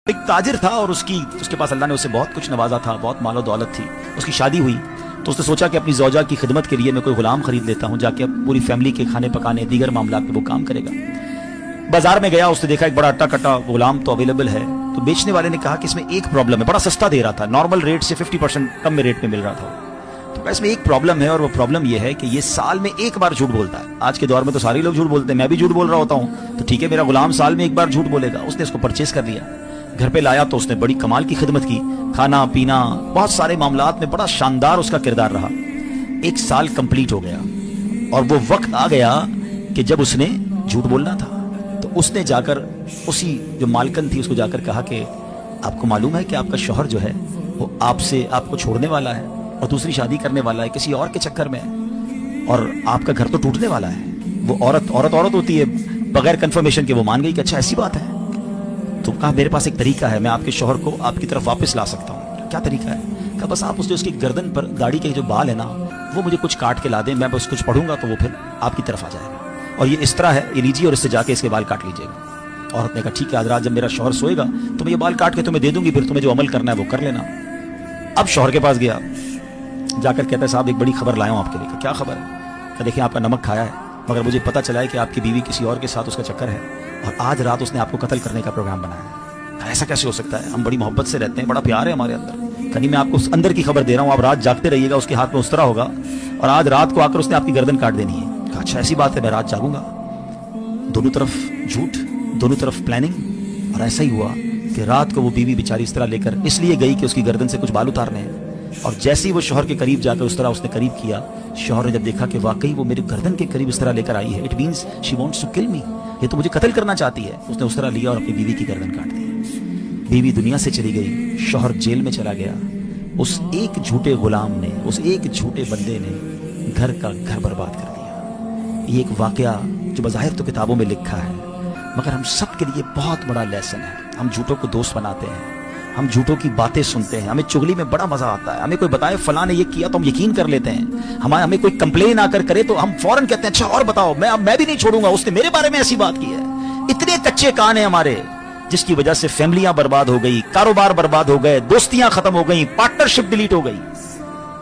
ایک تاجر تھا اور اس کے پاس اللہ نے اسے بہت کچھ نوازا تھا، بہت مال و دولت تھی. اس کی شادی ہوئی تو اس نے سوچا کہ اپنی زوجہ کی خدمت کے لیے میں کوئی غلام خرید لیتا ہوں، جا کے پوری فیملی کے کھانے پکانے دیگر معاملات میں وہ کام کرے گا. بازار میں گیا، اس نے دیکھا ایک بڑا اٹا کٹا غلام تو اویلیبل ہے. تو بیچنے والے نے کہا کہ اس میں ایک پرابلم ہے، بڑا سستا دے رہا تھا، نارمل ریٹ سے 50% کم میں ریٹ میں مل رہا تھا. تو اس میں ایک پرابلم ہے، اور وہ پرابلم یہ ہے کہ یہ سال میں ایک بار جھوٹ بولتا ہے. آج کے دور میں تو سارے لوگ جھوٹ بولتے ہیں، میں بھی جھوٹ بول رہا ہوتا ہوں، تو ٹھیک ہے میرا غلام سال میں ایک بار جھوٹ بولے گا. اس نے اس کو پرچیز کر لیا، گھر پہ لایا تو اس نے بڑی کمال کی خدمت کی، کھانا پینا بہت سارے معاملات میں بڑا شاندار اس کا کردار رہا. ایک سال کمپلیٹ ہو گیا اور وہ وقت آ گیا کہ جب اس نے جھوٹ بولنا تھا. تو اس نے جا کر اسی جو مالکن تھی اس کو جا کر کہا کہ آپ کو معلوم ہے کہ آپ کا شوہر جو ہے وہ آپ کو چھوڑنے والا ہے اور دوسری شادی کرنے والا ہے، کسی اور کے چکر میں ہے، اور آپ کا گھر تو ٹوٹنے والا ہے. وہ عورت ہوتی ہے، بغیر کنفرمیشن کے وہ مان گئی کہ اچھا ایسی بات ہے. تو کہا میرے پاس ایک طریقہ ہے، میں آپ کے شوہر کو آپ کی طرف واپس لا سکتا ہوں. کیا طریقہ ہے؟ کہا بس آپ اس کی گردن پر داڑھی کے جو بال ہے نا وہ مجھے کچھ کاٹ کے لا دیں، میں بس کچھ پڑھوں گا تو وہ پھر آپ کی طرف آ جائے گا. اور یہ اس طرح ہے، یہ لیجیے اور اس سے جا کے اس کے بال کاٹ لیجیے گا. عورت نے کہا ٹھیک ہے، آج رات جب میرا شوہر سوئے گا تو میں یہ بال کاٹ کے تمہیں دے دوں گی، پھر تمہیں جو عمل کرنا ہے وہ کر لینا. اب شوہر کے پاس گیا، جا کر کہتا ہے صاحب ایک بڑی خبر لایا ہوں آپ کے لیے. کیا خبر ہے؟ کہ دیکھیں آپ کا نمک کھایا ہے، مگر مجھے پتہ چلا ہے کہ آپ کی بیوی کسی اور کے ساتھ اس کا چکر ہے اور آج رات اس نے آپ کو قتل کرنے کا پروگرام بنایا ہے. ایسا کیسے ہو سکتا ہے؟ ہم بڑی محبت سے رہتے ہیں، بڑا پیار ہے ہمارے اندر. کہیں میں آپ کو اندر کی خبر دے رہا ہوں، آپ رات جاگتے رہیے گا، اس کے ہاتھ میں اس طرح ہوگا اور آج رات کو آ کر اس نے آپ کی گردن کاٹ دینی ہے. کہا اچھا ایسی بات ہے، میں رات جاگوں گا. دونوں طرف جھوٹ، دونوں طرف پلاننگ. اور ایسا ہی ہوا کہ رات کو وہ بیوی بیچاری اس طرح لے کر اس لیے گئی کہ اس کی گردن سے کچھ بال اتارنے ہیں. اور جیسے ہی وہ شوہر کے قریب جا کر اس طرح اس نے قریب کیا، شوہر نے جب دیکھا کہ واقعی وہ میرے گردن کے قریب اس طرح لے کر آئی ہے، it means she wants to call me, یہ تو مجھے قتل کرنا چاہتی ہے. اس نے اس طرح لیا اور اپنی بیوی کی گردن کاٹ دی. بیوی دنیا سے چلی گئی، شوہر جیل میں چلا گیا. اس ایک جھوٹے غلام نے، اس ایک جھوٹے بندے نے گھر کا گھر برباد کر دیا. یہ ایک واقعہ جو بظاہر تو کتابوں میں لکھا ہے مگر ہم سب کے لیے بہت بڑا لیسن ہے. ہم جھوٹوں کو دوست بناتے ہیں، ہم جھوٹوں کی باتیں سنتے ہیں، ہمیں چغلی میں بڑا مزہ آتا ہے. ہمیں کوئی بتائے فلاں نے یہ کیا تو ہم یقین کر لیتے ہیں. ہمیں کوئی کمپلین آ کر کرے تو ہم فوراً کہتے ہیں اچھا اور بتاؤ، میں بھی نہیں چھوڑوں گا، اس نے میرے بارے میں ایسی بات کی ہے. اتنے کچے کان ہیں ہمارے جس کی وجہ سے فیملیاں برباد ہو گئی، کاروبار برباد ہو گئے، دوستیاں ختم ہو گئی، پارٹنرشپ ڈیلیٹ ہو گئی.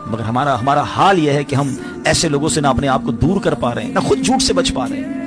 مگر ہمارا حال یہ ہے کہ ہم ایسے لوگوں سے نہ اپنے آپ کو دور کر پا رہے ہیں، نہ خود جھوٹ سے بچ پا رہے ہیں.